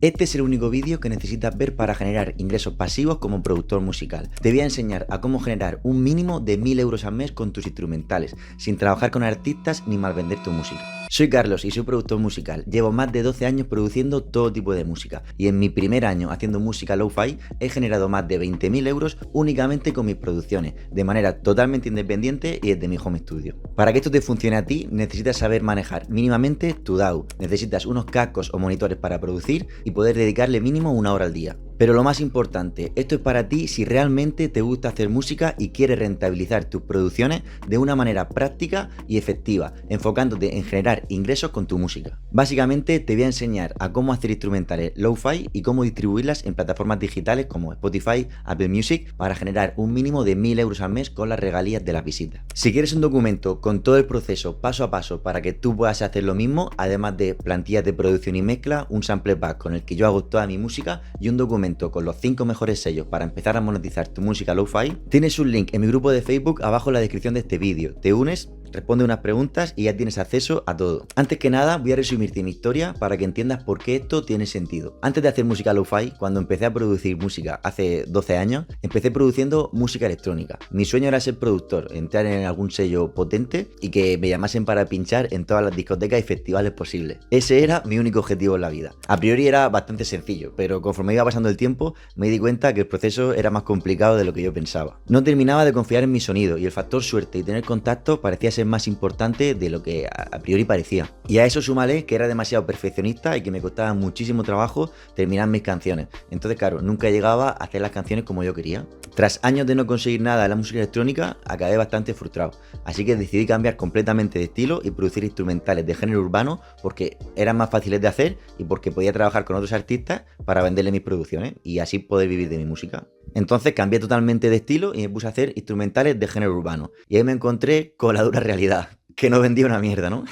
Este es el único vídeo que necesitas ver para generar ingresos pasivos como productor musical. Te voy a enseñar a cómo generar un mínimo de 1000 euros al mes con tus instrumentales, sin trabajar con artistas ni malvender tu música. Soy Carlos y soy productor musical. Llevo más de 12 años produciendo todo tipo de música y en mi primer año haciendo música lo-fi he generado más de 20.000 euros únicamente con mis producciones, de manera totalmente independiente y desde mi home studio. Para que esto te funcione a ti, necesitas saber manejar mínimamente tu DAW, necesitas unos cascos o monitores para producir y poder dedicarle mínimo 1 hora al día. Pero lo más importante, esto es para ti si realmente te gusta hacer música y quieres rentabilizar tus producciones de una manera práctica y efectiva, enfocándote en generar ingresos con tu música. Básicamente te voy a enseñar a cómo hacer instrumentales lo-fi y cómo distribuirlas en plataformas digitales como Spotify, Apple Music para generar un mínimo de 1000 euros al mes con las regalías de las visitas. Si quieres un documento con todo el proceso paso a paso para que tú puedas hacer lo mismo, además de plantillas de producción y mezcla, un sample pack con el que yo hago toda mi música y un documento con los 5 mejores sellos para empezar a monetizar tu música lo-fi, tienes un link en mi grupo de Facebook abajo en la descripción de este vídeo. Te unes, responde unas preguntas y ya tienes acceso a todo. Antes que nada voy a resumirte mi historia para que entiendas por qué esto tiene sentido. Antes de hacer música lo-fi, cuando empecé a producir música hace 12 años, empecé produciendo música electrónica. Mi sueño era ser productor, entrar en algún sello potente y que me llamasen para pinchar en todas las discotecas y festivales posibles. Ese era mi único objetivo en la vida. A priori era bastante sencillo, pero conforme iba pasando el tiempo me di cuenta que el proceso era más complicado de lo que yo pensaba. No terminaba de confiar en mi sonido y el factor suerte y tener contacto parecía ser más importante de lo que a priori parecía. Y a eso súmale que era demasiado perfeccionista y que me costaba muchísimo trabajo terminar mis canciones. Entonces, claro, nunca llegaba a hacer las canciones como yo quería. Tras años de no conseguir nada en la música electrónica, acabé bastante frustrado. Así que decidí cambiar completamente de estilo y producir instrumentales de género urbano porque eran más fáciles de hacer y porque podía trabajar con otros artistas para venderle mis producciones y así poder vivir de mi música. Entonces cambié totalmente de estilo y me puse a hacer instrumentales de género urbano. Y ahí me encontré con la dura realidad, que no vendía una mierda, ¿no?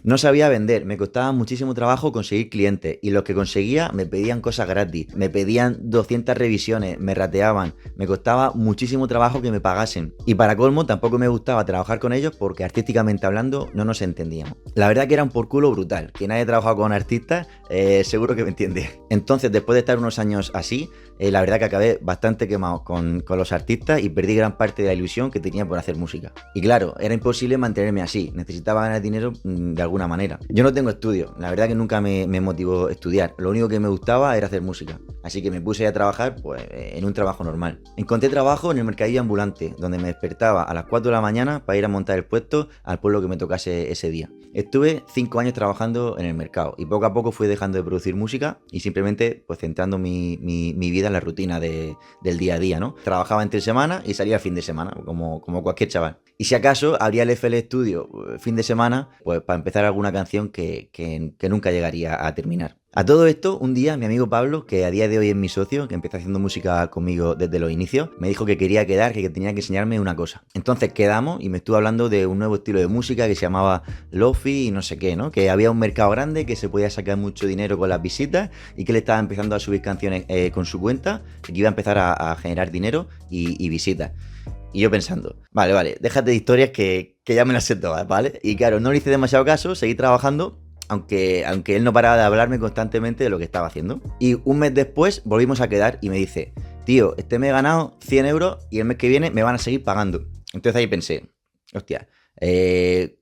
No sabía vender, me costaba muchísimo trabajo conseguir clientes y los que conseguía me pedían cosas gratis, me pedían 200 revisiones, me rateaban, me costaba muchísimo trabajo que me pagasen. Y para colmo tampoco me gustaba trabajar con ellos porque artísticamente hablando no nos entendíamos. La verdad que era un por culo brutal, quien haya trabajado con artistas seguro que me entiende. Entonces después de estar unos años así, la verdad que acabé bastante quemado con los artistas y perdí gran parte de la ilusión que tenía por hacer música. Y claro, era imposible mantenerme así, necesitaba ganar dinero de alguna manera. Yo no tengo estudio, la verdad que nunca me motivó estudiar, lo único que me gustaba era hacer música. Así que me puse a trabajar pues, en un trabajo normal. Encontré trabajo en el mercadillo ambulante, donde me despertaba a las 4 de la mañana para ir a montar el puesto al pueblo que me tocase ese día. Estuve 5 años trabajando en el mercado y poco a poco fui dejando de producir música y simplemente pues centrando mi vida en la rutina del día a día, ¿no? Trabajaba entre semana y salía fin de semana, como cualquier chaval. Y si acaso abría el FL Studio fin de semana, pues para empezar alguna canción que nunca llegaría a terminar. A todo esto, un día mi amigo Pablo, que a día de hoy es mi socio, que empezó haciendo música conmigo desde los inicios, me dijo que quería quedar, que tenía que enseñarme una cosa. Entonces quedamos y me estuvo hablando de un nuevo estilo de música que se llamaba Lo-fi y no sé qué, ¿no? Que había un mercado grande, que se podía sacar mucho dinero con las visitas y que él estaba empezando a subir canciones con su cuenta, que iba a empezar a generar dinero y visitas. Y yo pensando, vale, déjate de historias que ya me las sé todas, ¿vale? Y claro, no le hice demasiado caso, seguí trabajando, aunque él no paraba de hablarme constantemente de lo que estaba haciendo. Y un mes después volvimos a quedar y me dice, tío, me he ganado 100 euros y el mes que viene me van a seguir pagando. Entonces ahí pensé, hostia,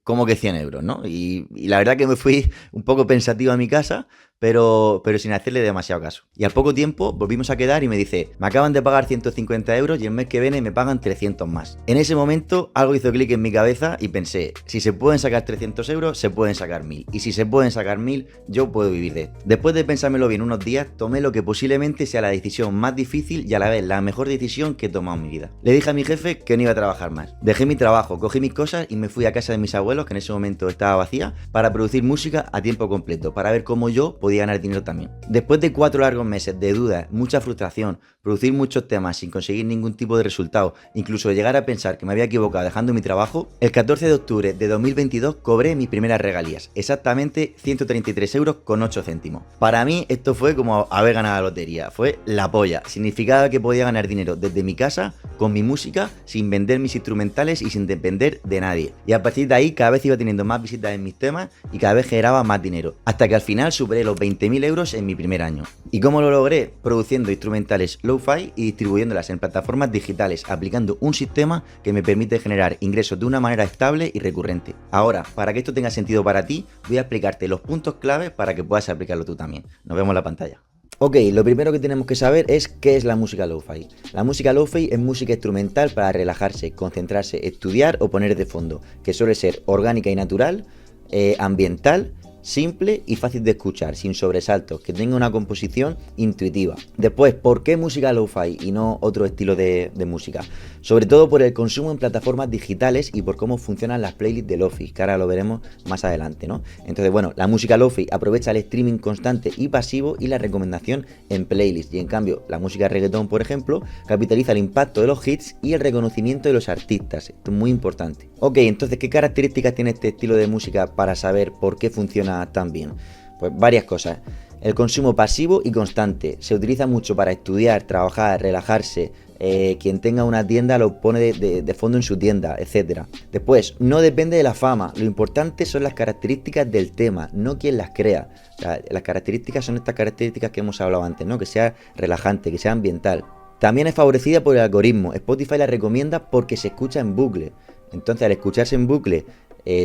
¿cómo que 100 euros, no? Y la verdad que me fui un poco pensativo a mi casa, pero sin hacerle demasiado caso. Y al poco tiempo volvimos a quedar y me dice, me acaban de pagar 150 euros y el mes que viene me pagan 300 más. En ese momento algo hizo clic en mi cabeza y pensé, si se pueden sacar 300 euros, se pueden sacar 1000. Y si se pueden sacar 1000, yo puedo vivir de esto. Después de pensármelo bien unos días, tomé lo que posiblemente sea la decisión más difícil y a la vez la mejor decisión que he tomado en mi vida. Le dije a mi jefe que no iba a trabajar más. Dejé mi trabajo, cogí mis cosas y me fui a casa de mis abuelos, que en ese momento estaba vacía, para producir música a tiempo completo, para ver cómo yo podía ganar dinero también. Después de 4 largos meses de dudas, mucha frustración, producir muchos temas sin conseguir ningún tipo de resultado, incluso llegar a pensar que me había equivocado dejando mi trabajo, el 14 de octubre de 2022 cobré mis primeras regalías, exactamente 133 euros con 8 céntimos. Para mí esto fue como haber ganado la lotería, fue la polla, significaba que podía ganar dinero desde mi casa, con mi música, sin vender mis instrumentales y sin depender de nadie. Y a partir de ahí cada vez iba teniendo más visitas en mis temas y cada vez generaba más dinero, hasta que al final superé los los 20.000 euros en mi primer año. ¿Y cómo lo logré? Produciendo instrumentales lo-fi y distribuyéndolas en plataformas digitales, aplicando un sistema que me permite generar ingresos de una manera estable y recurrente. Ahora, para que esto tenga sentido para ti, voy a explicarte los puntos clave para que puedas aplicarlo tú también. Nos vemos en la pantalla. Ok, lo primero que tenemos que saber es qué es la música lo-fi. La música lo-fi es música instrumental para relajarse, concentrarse, estudiar o poner de fondo, que suele ser orgánica y natural, ambiental, simple y fácil de escuchar, sin sobresaltos, que tenga una composición intuitiva. Después, ¿por qué música lo-fi y no otro estilo de música? Sobre todo por el consumo en plataformas digitales y por cómo funcionan las playlists de lo-fi, que ahora lo veremos más adelante, ¿no? Entonces, bueno, la música lo-fi aprovecha el streaming constante y pasivo y la recomendación en playlists, y en cambio, la música reggaetón, por ejemplo, capitaliza el impacto de los hits y el reconocimiento de los artistas. Esto es muy importante. Ok, entonces, ¿qué características tiene este estilo de música para saber por qué funciona tan bien? Pues varias cosas. El consumo pasivo y constante. Se utiliza mucho para estudiar, trabajar, relajarse. Quien tenga una tienda lo pone de fondo en su tienda, etc. Después, no depende de la fama. Lo importante son las características del tema, no quien las crea. O sea, las características son estas características que hemos hablado antes, ¿no? Que sea relajante, que sea ambiental. También es favorecida por el algoritmo. Spotify la recomienda porque se escucha en bucle. Entonces, al escucharse en bucle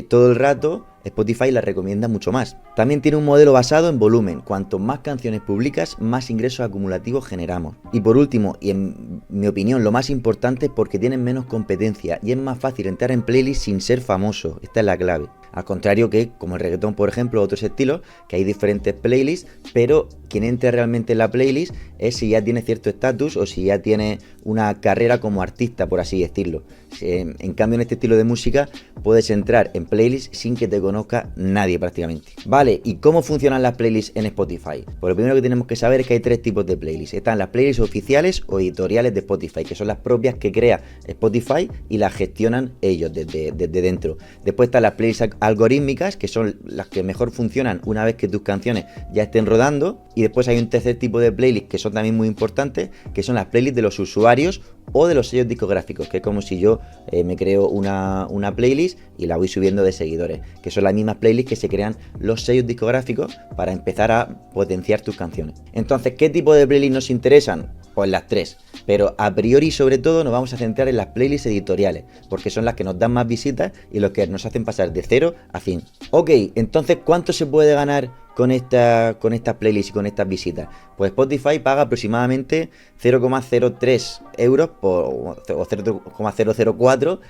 todo el rato, Spotify la recomienda mucho más. También tiene un modelo basado en volumen. Cuanto más canciones publicas, más ingresos acumulativos generamos. Y por último, y en mi opinión lo más importante, porque tienen menos competencia y es más fácil entrar en playlists sin ser famoso. Esta es la clave. Al contrario que, como el reggaetón, por ejemplo, otros estilos, que hay diferentes playlists, pero quien entra realmente en la playlist es si ya tiene cierto estatus o si ya tiene una carrera como artista, por así decirlo. En cambio, en este estilo de música puedes entrar en playlists sin que te conozca nadie prácticamente. Vale, ¿y cómo funcionan las playlists en Spotify? Pues lo primero que tenemos que saber es que hay tres tipos de playlists. Están las playlists oficiales o editoriales de Spotify, que son las propias que crea Spotify y las gestionan ellos desde dentro. Después están las playlists algorítmicas, que son las que mejor funcionan una vez que tus canciones ya estén rodando. Y después hay un tercer tipo de playlists que son también muy importantes, que son las playlists de los usuarios o de los sellos discográficos, que es como si yo me creo una playlist y la voy subiendo de seguidores, que son las mismas playlists que se crean los sellos discográficos para empezar a potenciar tus canciones. Entonces, ¿qué tipo de playlists nos interesan? Pues las tres, pero a priori sobre todo nos vamos a centrar en las playlists editoriales, porque son las que nos dan más visitas y los que nos hacen pasar de 0 a 100. Ok, entonces ¿cuánto se puede ganar con estas playlists y con estas visitas? Pues Spotify paga aproximadamente 0,03 euros o 0,004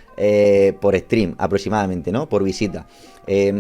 por stream aproximadamente, ¿no? Por visita.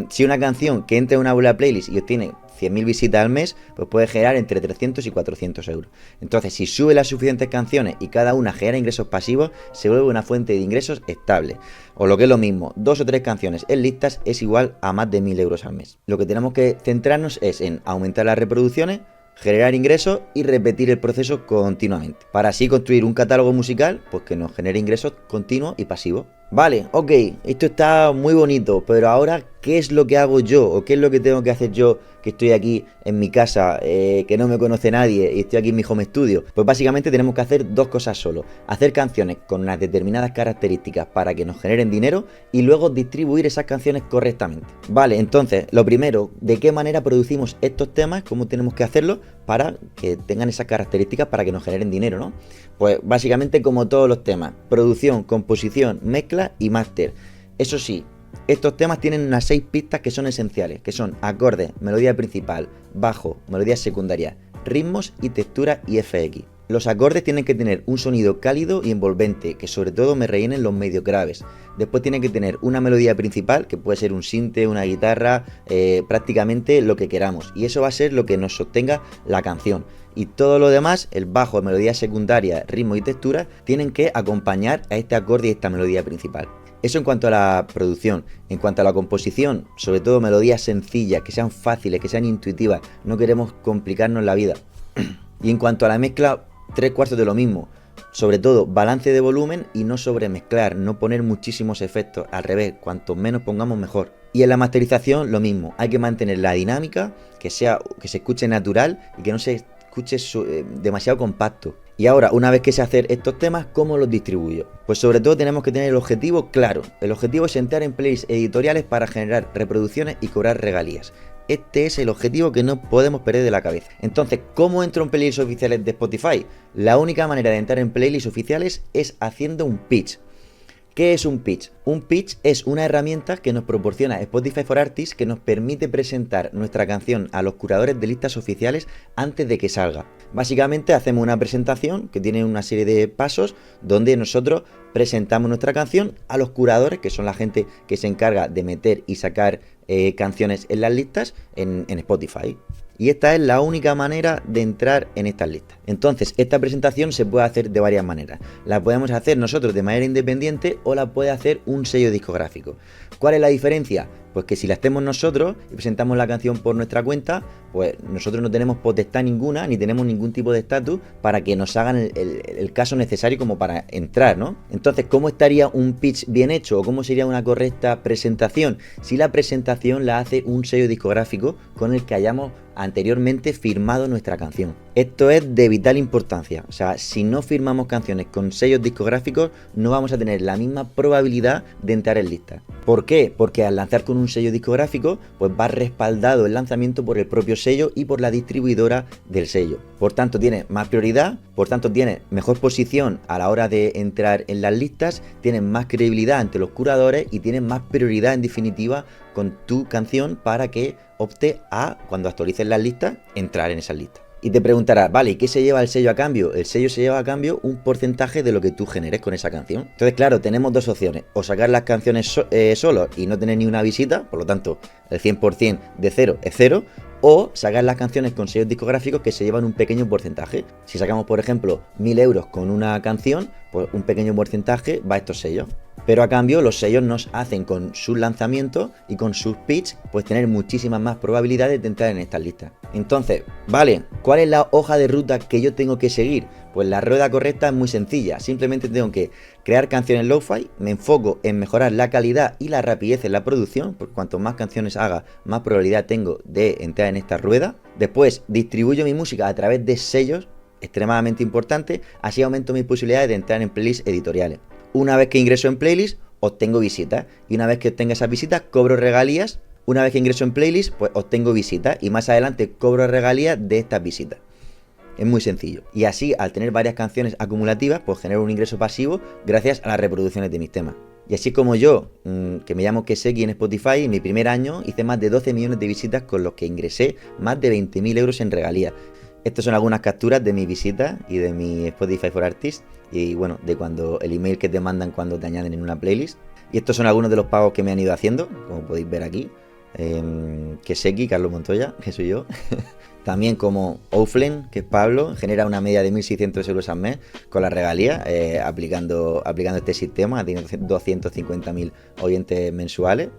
Si una canción que entra en una buena playlist y obtiene 100.000 visitas al mes, pues puede generar entre 300 y 400 euros. Entonces, si sube las suficientes canciones y cada una genera ingresos pasivos, se vuelve una fuente de ingresos estable. O lo que es lo mismo, 2 o 3 canciones en listas es igual a más de 1.000 euros al mes. Lo que tenemos que centrarnos es en aumentar las reproducciones, generar ingresos y repetir el proceso continuamente, para así construir un catálogo musical pues que nos genere ingresos continuos y pasivos. Vale, ok, esto está muy bonito, pero ahora, ¿qué es lo que hago yo? ¿O qué es lo que tengo que hacer yo, que estoy aquí en mi casa, que no me conoce nadie y estoy aquí en mi home studio? Pues básicamente tenemos que hacer dos cosas solo: hacer canciones con unas determinadas características para que nos generen dinero y luego distribuir esas canciones correctamente. Vale, entonces, lo primero, ¿de qué manera producimos estos temas? ¿Cómo tenemos que hacerlo para que tengan esas características para que nos generen dinero, ¿no? Pues básicamente como todos los temas: producción, composición, mezcla y máster. Eso sí, estos temas tienen unas 6 pistas que son esenciales, que son acordes, melodía principal, bajo, melodía secundaria, ritmos y textura y FX. Los acordes tienen que tener un sonido cálido y envolvente, que sobre todo me rellenen los medios graves. Después tiene que tener una melodía principal, que puede ser un sinte, una guitarra, prácticamente lo que queramos. Y eso va a ser lo que nos sostenga la canción. Y todo lo demás, el bajo, melodía secundaria, ritmo y textura, tienen que acompañar a este acorde y esta melodía principal. Eso en cuanto a la producción. En cuanto a la composición, sobre todo melodías sencillas, que sean fáciles, que sean intuitivas. No queremos complicarnos la vida. Y en cuanto a la mezcla, 3/4 de lo mismo. Sobre todo balance de volumen y no sobremezclar, no poner muchísimos efectos. Al revés, cuanto menos pongamos mejor. Y en la masterización lo mismo. Hay que mantener la dinámica, que se escuche natural y que no se escuche demasiado compacto. Y ahora, una vez que sé hacer estos temas, ¿cómo los distribuyo? Pues sobre todo tenemos que tener el objetivo claro. El objetivo es entrar en playlists editoriales para generar reproducciones y cobrar regalías. Este es el objetivo que no podemos perder de la cabeza. Entonces, ¿cómo entro en playlists oficiales de Spotify? La única manera de entrar en playlists oficiales es haciendo un pitch. ¿Qué es un pitch? Un pitch es una herramienta que nos proporciona Spotify for Artists que nos permite presentar nuestra canción a los curadores de listas oficiales antes de que salga. Básicamente hacemos una presentación que tiene una serie de pasos donde nosotros presentamos nuestra canción a los curadores, que son la gente que se encarga de meter y sacar canciones en las listas en Spotify. Y esta es la única manera de entrar en estas listas. Entonces, esta presentación se puede hacer de varias maneras. La podemos hacer nosotros de manera independiente o la puede hacer un sello discográfico. ¿Cuál es la diferencia? Pues que si la hacemos nosotros y presentamos la canción por nuestra cuenta, pues nosotros no tenemos potestad ninguna, ni tenemos ningún tipo de estatus para que nos hagan el caso necesario como para entrar, ¿no? Entonces, ¿cómo estaría un pitch bien hecho o cómo sería una correcta presentación? Si la presentación la hace un sello discográfico con el que hayamos anteriormente firmado nuestra canción. Esto es de vital importancia, o sea, si no firmamos canciones con sellos discográficos no vamos a tener la misma probabilidad de entrar en listas. ¿Por qué? Porque al lanzar con un sello discográfico pues va respaldado el lanzamiento por el propio sello y por la distribuidora del sello. Por tanto tiene más prioridad, por tanto tiene mejor posición a la hora de entrar en las listas, tiene más credibilidad ante los curadores y tiene más prioridad en definitiva con tu canción para que opte a, cuando actualices las listas, entrar en esas listas. Y te preguntarás, vale, ¿y qué se lleva el sello a cambio? El sello se lleva a cambio un porcentaje de lo que tú generes con esa canción. Entonces, claro, tenemos dos opciones. O sacar las canciones solos y no tener ni una visita, por lo tanto, el 100% de cero es cero. O sacar las canciones con sellos discográficos que se llevan un pequeño porcentaje. Si sacamos, por ejemplo, 1.000 euros con una canción, pues un pequeño porcentaje va a estos sellos. Pero a cambio los sellos nos hacen con sus lanzamientos y con sus pitch pues tener muchísimas más probabilidades de entrar en estas listas. Entonces, vale, ¿cuál es la hoja de ruta que yo tengo que seguir? Pues la rueda correcta es muy sencilla, simplemente tengo que crear canciones lo-fi, me enfoco en mejorar la calidad y la rapidez en la producción, porque cuanto más canciones haga, más probabilidad tengo de entrar en esta rueda. Después distribuyo mi música a través de sellos, extremadamente importante, así aumento mis posibilidades de entrar en playlists editoriales. Una vez que ingreso en playlist, obtengo visitas. Y una vez que obtenga esas visitas, cobro regalías. Una vez que ingreso en playlist, pues obtengo visitas. Y más adelante cobro regalías de estas visitas. Es muy sencillo. Y así, al tener varias canciones acumulativas, pues genero un ingreso pasivo gracias a las reproducciones de mis temas. Y así como yo, que me llamo Keseki en Spotify, en mi primer año hice más de 12 millones de visitas con los que ingresé más de 20.000 euros en regalías. Estas son algunas capturas de mis visitas y de mi Spotify for Artists y bueno, de cuando el email que te mandan cuando te añaden en una playlist. Y estos son algunos de los pagos que me han ido haciendo, como podéis ver aquí. Keseki, Carlos Montoya, que soy yo. También como Ouflen, que es Pablo, genera una media de 1.600 euros al mes con la regalía, aplicando este sistema, tiene 250.000 oyentes mensuales.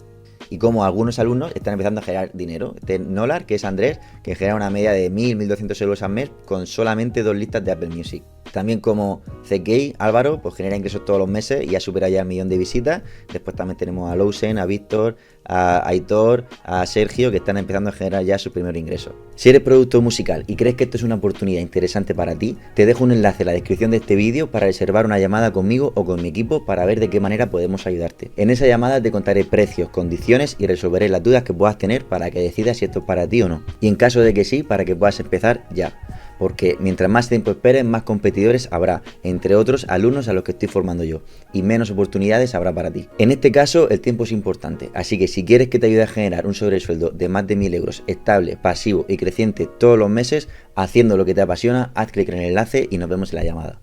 Y como algunos alumnos están empezando a generar dinero. Nolar, que es Andrés, que genera una media de 1.000-1.200 euros al mes con solamente 2 listas de Apple Music. También como CK, Álvaro, pues genera ingresos todos los meses y ha superado ya el 1.000.000 de visitas. Después también tenemos a Lousen, a Víctor, a Aitor, a Sergio, que están empezando a generar ya su primer ingreso. Si eres productor musical y crees que esto es una oportunidad interesante para ti, te dejo un enlace en la descripción de este vídeo para reservar una llamada conmigo o con mi equipo para ver de qué manera podemos ayudarte. En esa llamada te contaré precios, condiciones y resolveré las dudas que puedas tener para que decidas si esto es para ti o no. Y en caso de que sí, para que puedas empezar ya. Porque mientras más tiempo esperes, más competidores habrá, entre otros alumnos a los que estoy formando yo, y menos oportunidades habrá para ti. En este caso, el tiempo es importante, así que si quieres que te ayude a generar un sobresueldo de más de 1.000 euros estable, pasivo y creciente todos los meses, haciendo lo que te apasiona, haz clic en el enlace y nos vemos en la llamada.